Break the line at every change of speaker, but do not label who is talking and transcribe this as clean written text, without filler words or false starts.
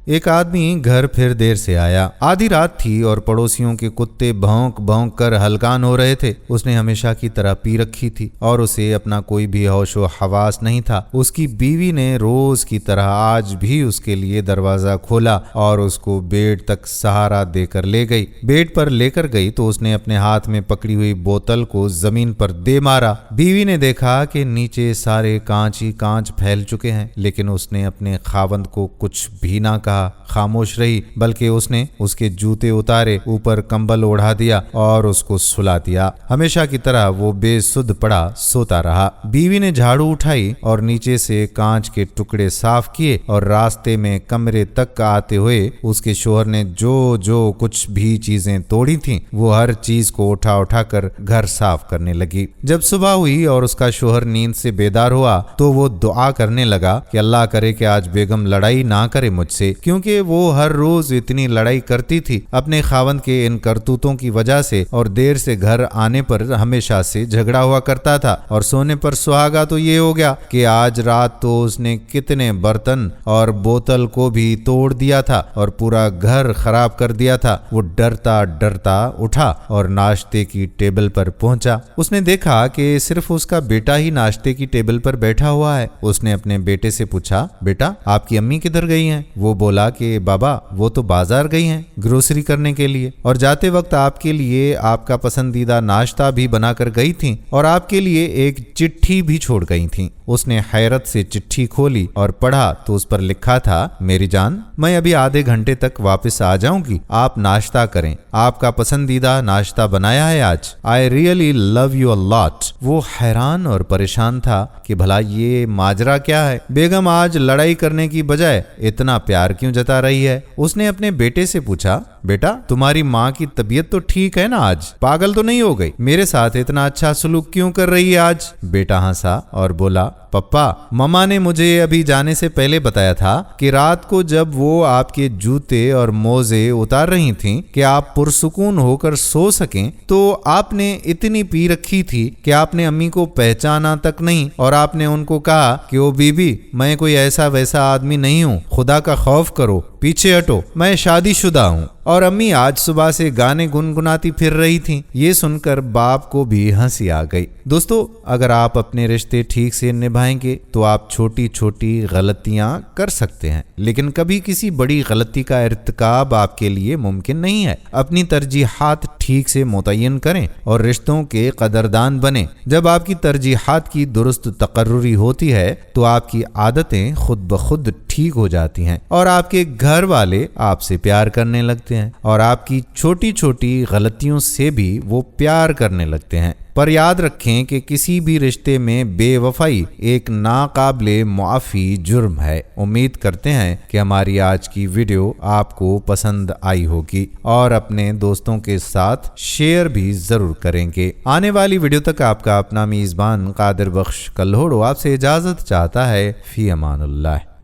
ایک آدمی گھر پھر دیر سے آیا۔ آدھی رات تھی اور پڑوسیوں کے کتے بھونک بھونک کر ہلکان ہو رہے تھے۔ اس نے ہمیشہ کی طرح پی رکھی تھی اور اسے اپنا کوئی بھی ہوش و حواس نہیں تھا۔ اس کی بیوی نے روز کی طرح آج بھی اس کے لیے دروازہ کھولا اور اس کو بیڈ تک سہارا دے کر لے گئی۔ بیڈ پر لے کر گئی تو اس نے اپنے ہاتھ میں پکڑی ہوئی بوتل کو زمین پر دے مارا۔ بیوی نے دیکھا کہ نیچے سارے کانچ ہی کانچ پھیل چکے ہیں، لیکن اس نے اپنے خاوند کو کچھ بھی نہ کہا، خاموش رہی، بلکہ اس نے اس کے جوتے اتارے، اوپر کمبل اوڑھا دیا اور اس کو سلا دیا۔ ہمیشہ کی طرح وہ بے سدھ پڑا سوتا رہا۔ بیوی نے جھاڑو اٹھائی اور نیچے سے کانچ کے ٹکڑے صاف کیے اور راستے میں کمرے تک آتے ہوئے اس کے شوہر نے جو کچھ بھی چیزیں توڑی تھیں وہ ہر چیز کو اٹھا کر گھر صاف کرنے لگی۔ جب صبح ہوئی اور اس کا شوہر نیند سے بیدار ہوا تو وہ دعا کرنے لگا کہ اللہ کرے کہ آج بیگم لڑائی نہ کرے مجھ سے، کیونکہ وہ ہر روز اتنی لڑائی کرتی تھی اپنے خاوند کے ان کرتوتوں کی وجہ سے، اور دیر سے گھر آنے پر ہمیشہ سے جھگڑا ہوا کرتا تھا، اور سونے پر سہاگا تو یہ ہو گیا کہ آج رات تو اس نے کتنے برتن اور بوتل کو بھی توڑ دیا تھا اور پورا گھر خراب کر دیا تھا۔ وہ ڈرتا اٹھا اور ناشتے کی ٹیبل پر پہنچا۔ اس نے دیکھا کہ صرف اس کا بیٹا ہی ناشتے کی ٹیبل پر بیٹھا ہوا ہے۔ اس نے اپنے بیٹے سے پوچھا، بیٹا آپ کی امی کدھر گئی ہیں؟ وہ بولا کہ بابا وہ تو بازار گئی ہیں گروسری کرنے کے لیے، اور جاتے وقت آپ کے لیے آپ کا پسندیدہ ناشتہ بھی بنا کر گئی تھیں اور آپ کے لیے ایک چٹھی بھی چھوڑ گئی تھیں۔ اس نے حیرت سے چٹھی کھولی اور پڑھا تو اس پر لکھا تھا، میری جان میں ابھی آدھے گھنٹے تک واپس آ جاؤں گی، آپ ناشتہ کریں، آپ کا پسندیدہ ناشتہ بنایا ہے آج، I really love you a lot۔ وہ حیران اور پریشان تھا کہ بھلا یہ ماجرا کیا ہے، بیگم آج لڑائی کرنے کی بجائے اتنا پیار کیوں جتا رہی ہے۔ اس نے اپنے بیٹے سے پوچھا، بیٹا تمہاری ماں کی طبیعت تو ٹھیک ہے نا، آج پاگل تو نہیں ہو گئی، میرے ساتھ اتنا اچھا سلوک کیوں کر رہی ہے آج؟ بیٹا ہنسا اور بولا، پپا مما نے مجھے ابھی جانے سے پہلے بتایا تھا کہ رات کو جب وہ آپ کے جوتے اور موزے اتار رہی تھیں کہ آپ پرسکون ہو کر سو سکیں تو آپ نے اتنی پی رکھی تھی کہ آپ نے امی کو پہچانا تک نہیں، اور آپ نے ان کو کہا کہ او بی بی میں کوئی ایسا ویسا آدمی نہیں ہوں، خدا کا خوف کرو، پیچھے ہٹو، میں شادی شدہ ہوں۔ اور امی آج صبح سے گانے گنگناتی پھر رہی تھیں۔ یہ سن کر باپ کو بھی ہنسی آ گئی۔ دوستو اگر آپ اپنے رشتے ٹھیک سے نبھائیں گے تو آپ چھوٹی چھوٹی غلطیاں کر سکتے ہیں، لیکن کبھی کسی بڑی غلطی کا ارتکاب آپ کے لیے ممکن نہیں ہے۔ اپنی ترجیحات ٹھیک سے متعین کریں اور رشتوں کے قدردان بنیں۔ جب آپ کی ترجیحات کی درست تقرری ہوتی ہے تو آپ کی عادتیں خود بخود ٹھیک ہو جاتی ہیں اور آپ کے گھر والے آپ سے پیار کرنے لگتے ہیں، اور آپ کی چھوٹی چھوٹی غلطیوں سے بھی وہ پیار کرنے لگتے ہیں۔ پر یاد رکھیں کہ کسی بھی رشتے میں بے وفائی ایک ناقابل معافی جرم ہے۔ امید کرتے ہیں کہ ہماری آج کی ویڈیو آپ کو پسند آئی ہوگی اور اپنے دوستوں کے ساتھ شیئر بھی ضرور کریں گے۔ آنے والی ویڈیو تک آپ کا اپنا میزبان قادر بخش کلہوڑو آپ سے اجازت چاہتا ہے۔ فی امان اللہ۔